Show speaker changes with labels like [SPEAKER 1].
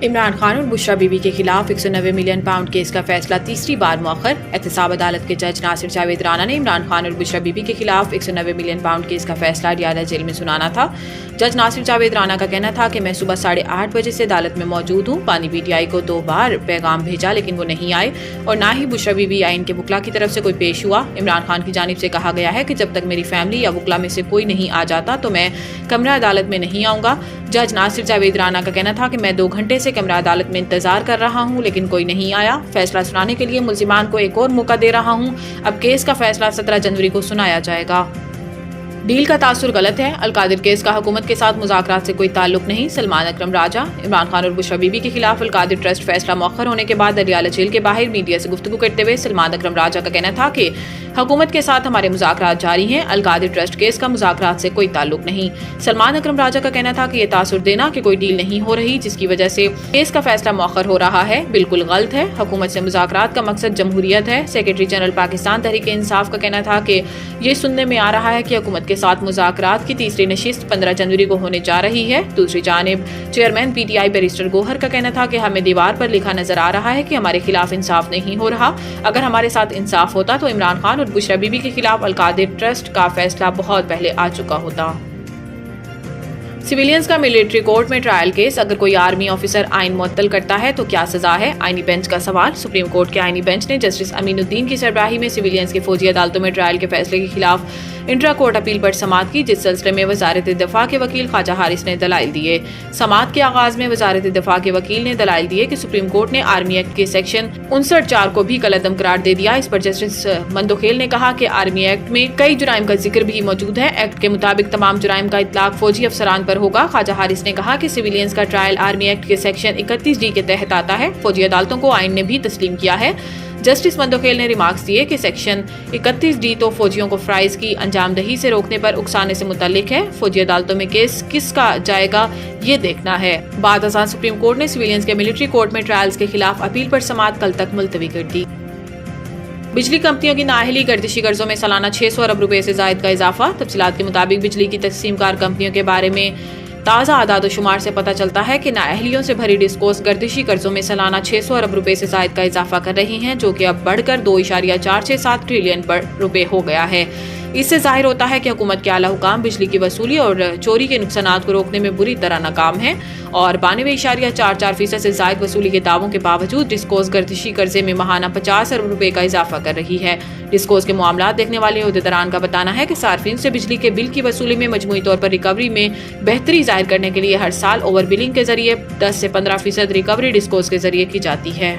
[SPEAKER 1] इमरान खान और बुशरा बीबी के खिलाफ 190 मिलियन पाउंड केस का फैसला तीसरी बार मौखर। एहतसाब अदालत के जज नासिर जावेद राना ने इमरान खान और बुशरा बीबी के खिलाफ 190 मिलियन पाउंड केस का फैसला अडियाला जेल में सुनाना था। जज नासिर जावेद राना का कहना था कि मैं सुबह 8:30 बजे से अदालत में मौजूद हूँ। पानी PTI को 2 बार पैगाम भेजा लेकिन वो नहीं आए और ना ही बुशरा बीबी या इनके वकला की तरफ से कोई पेश हुआ। इमरान खान की जानिब से कहा गया है कि जब तक मेरी फैमिली या वकला में से कोई नहीं आ जाता तो मैं कमरा अदालत में नहीं आऊँगा। जज नासिर जावेद राना का कहना था कि मैं 2 घंटे से कमरा अदालत में इंतजार कर रहा हूं लेकिन कोई नहीं आया। फैसला सुनाने के लिए मुल्जिमान को एक और मौका दे रहा हूं। अब केस का फैसला 17 जनवरी को सुनाया जाएगा। डील का तासुर गलत है। अलकादिर केस का हुकूमत के साथ मुज़ाकरात से कोई ताल्लुक नहीं। सलमान अकरम राजा। इमरान खान और बुशरा बीबी के खिलाफ अलकादिर ट्रस्ट फैसला मौखर होने के बाद अडियाला जेल के बाहर मीडिया से गुफ्तगू करते हुए सलमान अकरम राजा का कहना था कि हुकूमत के साथ हमारे मुज़ाकरात जारी हैं। अलकादिर ट्रस्ट केस का मुज़ाकरात से कोई ताल्लुक नहीं। सलमान अकरम राजा का कहना था कि ये तासुर देना कि कोई डील नहीं हो रही जिसकी वजह से केस का फैसला मौखर हो रहा है बिल्कुल गलत है। हुकूमत से मुज़ाकरात का मकसद जमहूरियत है। सेक्रेटरी जनरल पाकिस्तान तहरीक इंसाफ का कहना था कि ये सुनने में आ रहा है कि हुकूमत के साथ मुज़ाकरात की तीसरी नशिस्त 15 जनवरी को होने जा रही है। दूसरी जानिब चेयरमैन PTI बैरिस्टर गोहर का कहना था कि हमें दीवार पर लिखा नजर आ रहा है कि हमारे खिलाफ इंसाफ नहीं हो रहा। अगर हमारे साथ इंसाफ होता तो इमरान खान और बुशरा बीबी के खिलाफ अलकादिर ट्रस्ट का फैसला बहुत पहले आ चुका होता। सिविलियंस का मिलिट्री कोर्ट में ट्रायल केस। अगर कोई आर्मी ऑफिसर आइन मुअत्तल करता है तो क्या सजा है? आईनी बेंच का सवाल। सुप्रीम कोर्ट के आईनी बेंच ने जस्टिस अमीनुद्दीन की सरबराही में सिविलियंस के फौजी अदालतों में ट्रायल के फैसले के खिलाफ इंट्रा कोर्ट अपील पर समाअत की, जिस सिलसिले में वजारत दिफा के वकील ख्वाजा हारिस ने दलाइल दिए। समाअत के आगाज में वजारत दिफा के वकील ने दलाइल दिए कि सुप्रीम कोर्ट ने आर्मी एक्ट के सेक्शन 59(4) को भी गलतदम करार दे दिया। इस पर जस्टिस मंदोखेल ने कहा कि आर्मी एक्ट में कई जुराइम का जिक्र भी मौजूद है। एक्ट के मुताबिक तमाम जुराइम का इतलाक फौजी अफसरान पर होगा। ख्वाजा हारिस ने कहा कि सिविलियंस का ट्रायल आर्मी एक्ट के सेक्शन 31D के तहत आता है। फौजी अदालतों को आइन ने भी तस्लीम किया है। जस्टिस मंदोखेल ने रिमार्क्स दिए कि सेक्शन 31D तो फौजियों को फ्राइज की अंजामदही से रोकने पर उकसाने से मुतल्लिक है। फौजी अदालतों में केस किसका जाएगा ये देखना है। बाद अज़ान सुप्रीम कोर्ट ने सिविलियंस के मिलिट्री कोर्ट में ट्रायल्स के खिलाफ अपील पर समाअत कल तक मुलतवी कर दी। बिजली कंपनियों की नाअहली गर्दिशी कर्जों में सालाना 600 अरब रुपए से जायद का इजाफा। तफसीलात के मुताबिक बिजली की तकसीमकार कंपनियों के बारे में ताज़ा आदाद शुमार से पता चलता है कि नाअहलियों से भरी डिस्कोस गर्दिशी कर्जों में सालाना 600 अरब रुपए से जायद का इजाफा कर रही हैं, जो कि अब बढ़कर 2.467 ट्रिलियन रुपए हो गया है। इससे जाहिर होता है कि हुकूमत के आला हुकाम बिजली की वसूली और चोरी के नुकसानात को रोकने में बुरी तरह नाकाम है और 92.44% से जायद वसूली के दावों के बावजूद डिस्कोस गर्दिशी कर्जे में माहाना 50 अरब रुपए का इजाफा कर रही है। डिस्कोस के मामला देखने वाले अहदेदारान का बताना है कि सार्फिन से बिजली के बिल की वसूली में मजमूई तौर पर रिकवरी में बेहतरी जाहिर करने के लिए हर साल ओवर बिलिंग के जरिए 10 से 15% रिकवरी डिस्कोस के जरिए की जाती है।